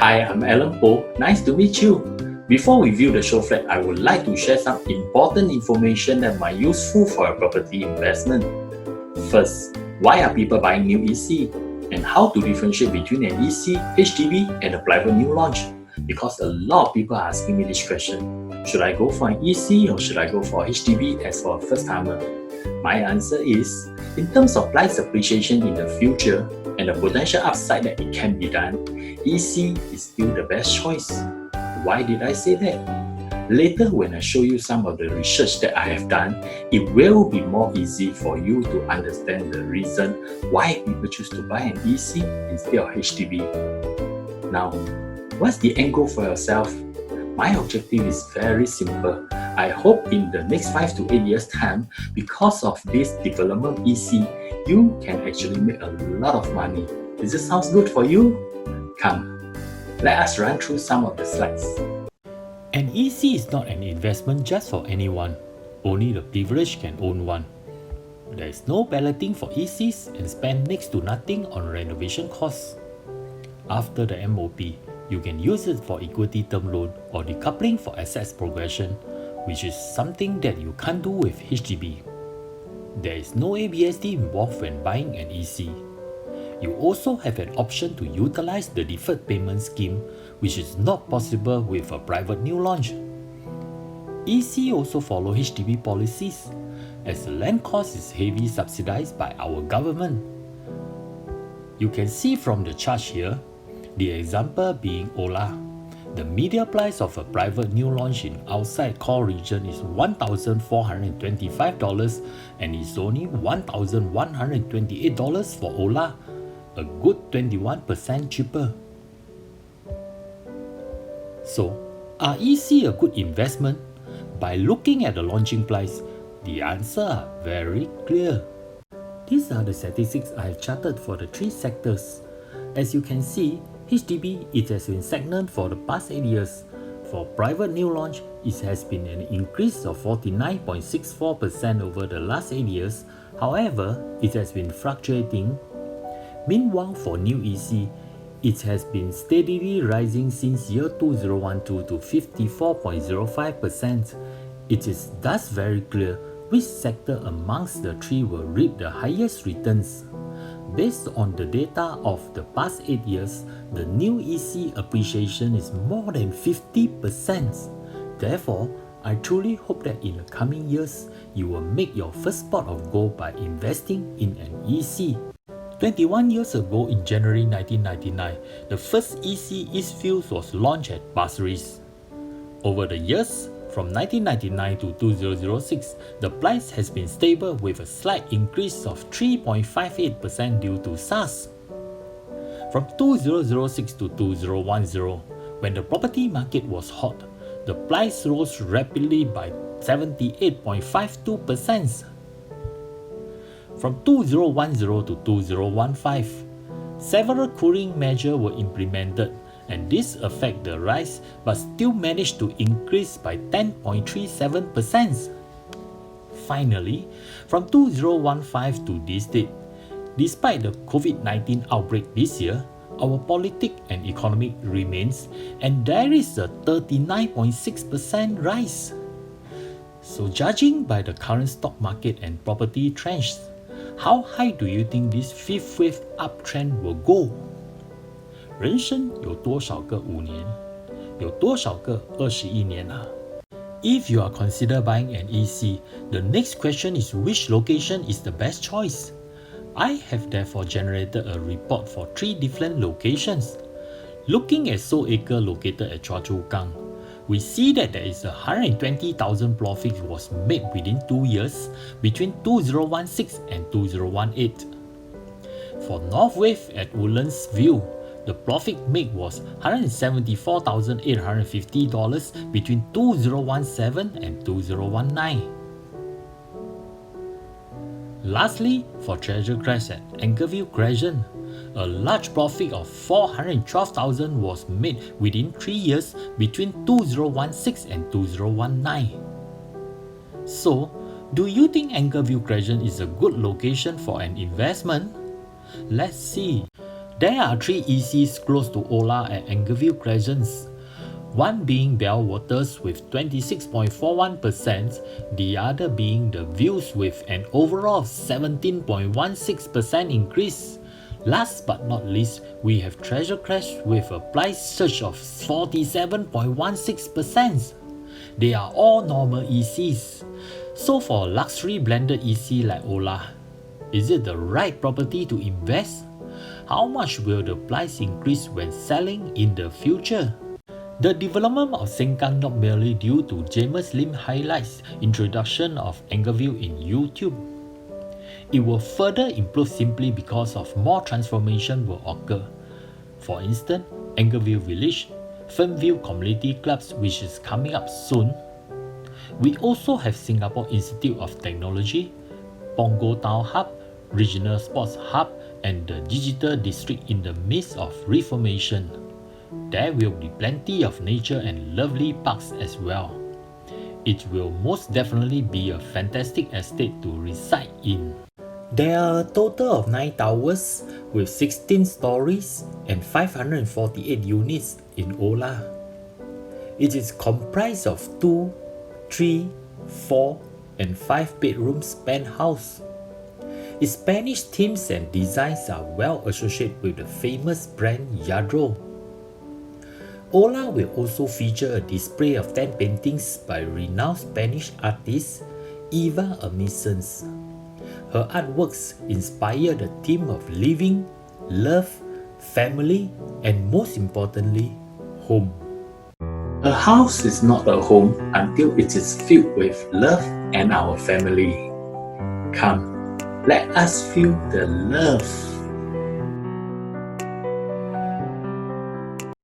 Hi, I'm Alan Po. Nice to meet you. Before we view the show flat, I would like to share some important information that might be useful for your property investment. First, why are people buying new EC? And how to differentiate between an EC, HDB, and a private new launch? Because a lot of people are asking me this question. Should I go for an EC or should I go for HDB as for a first timer? My answer is, in terms of price appreciation in the future and the potential upside that it can be done, EC is still the best choice. Why did I say that? Later, when I show you some of the research that I have done, it will be more easy for you to understand the reason why people choose to buy an EC instead of HDB. Now, what's the end goal for yourself? My objective is very simple. I hope in the next 5 to 8 years' time, because of this development EC, you can actually make a lot of money. Does this sound good for you? Come, let us run through some of the slides. An EC is not an investment just for anyone. Only the privileged can own one. There is no balloting for ECs and spend next to nothing on renovation costs. After the MOP, you can use it for equity term loan or decoupling for assets progression, which is something that you can't do with HDB. There is no ABSD involved when buying an EC. You also have an option to utilize the deferred payment scheme, which is not possible with a private new launch. EC also follow HDB policies, as the land cost is heavily subsidized by our government. You can see from the chart here, the example being Ola. The median price of a private new launch in outside core region is $1,425 and is only $1,128 for Ola, a good 21% cheaper. So, are EC a good investment? By looking at the launching price, the answer are very clear. These are the statistics I have charted for the three sectors. As you can see, HDB, it has been stagnant for the past 8 years. For private new launch, it has been an increase of 49.64% over the last 8 years. However, it has been fluctuating. Meanwhile, for new EC, it has been steadily rising since year 2012 to 54.05%. It is thus very clear which sector amongst the three will reap the highest returns. Based on the data of the past 8 years, the new EC appreciation is more than 50%. Therefore, I truly hope that in the coming years, you will make your first pot of gold by investing in an EC. 21 years ago in January 1999, the first EC Eastfields was launched at Pasir Ris. Over the years, from 1999 to 2006, the price has been stable with a slight increase of 3.58% due to SARS. From 2006 to 2010, when the property market was hot, the price rose rapidly by 78.52%. From 2010 to 2015, several cooling measures were implemented, and this affected the rise but still managed to increase by 10.37%. Finally, from 2015 to this date, despite the COVID-19 outbreak this year, our politics and economy remains, and there is a 39.6% rise. So judging by the current stock market and property trends, how high do you think this fifth wave uptrend will go? 人生有多少个5年？有多少个21年啊？ If you are consider buying an EC, the next question is which location is the best choice? I have therefore generated a report for 3 different locations. Looking at Soul Acre located at Choa Chu Kang, we see that there is a 120,000 profit was made within 2 years between 2016 and 2018. For North Wave at Woodlands View, the profit made was $174,850 between 2017 and 2019. Lastly, for Treasure Crest at Anchorview Crescent, a large profit of $412,000 was made within 3 years between 2016 and 2019. So, do you think Anchorview Crescent is a good location for an investment? Let's see. There are 3 ECs close to Ola at Angerville Crescents, one being Bellwaters with 26.41%, the other being The Views with an overall 17.16% increase. Last but not least, we have Treasure Crest with a price surge of 47.16%. They are all normal ECs. So for luxury blended EC like Ola, is it the right property to invest? How much will the price increase when selling in the future? The development of SengKang not merely due to James Lim highlights introduction of Angerville in YouTube. It will further improve simply because of more transformation will occur. For instance, Angerville Village, Fernville Community Clubs which is coming up soon. We also have Singapore Institute of Technology, Punggol Town Hub, Regional Sports Hub and the Digital District in the midst of reformation. There will be plenty of nature and lovely parks as well. It will most definitely be a fantastic estate to reside in. There are a total of 9 towers with 16 stories and 548 units in Ola. It is comprised of 2, 3, 4 and 5 bedrooms penthouse. Its Spanish themes and designs are well associated with the famous brand Yadro. Ola will also feature a display of 10 paintings by renowned Spanish artist Eva Amisons. Her artworks inspire the theme of living, love, family, and most importantly, home. A house is not a home until it is filled with love and our family. Come, let us feel the love.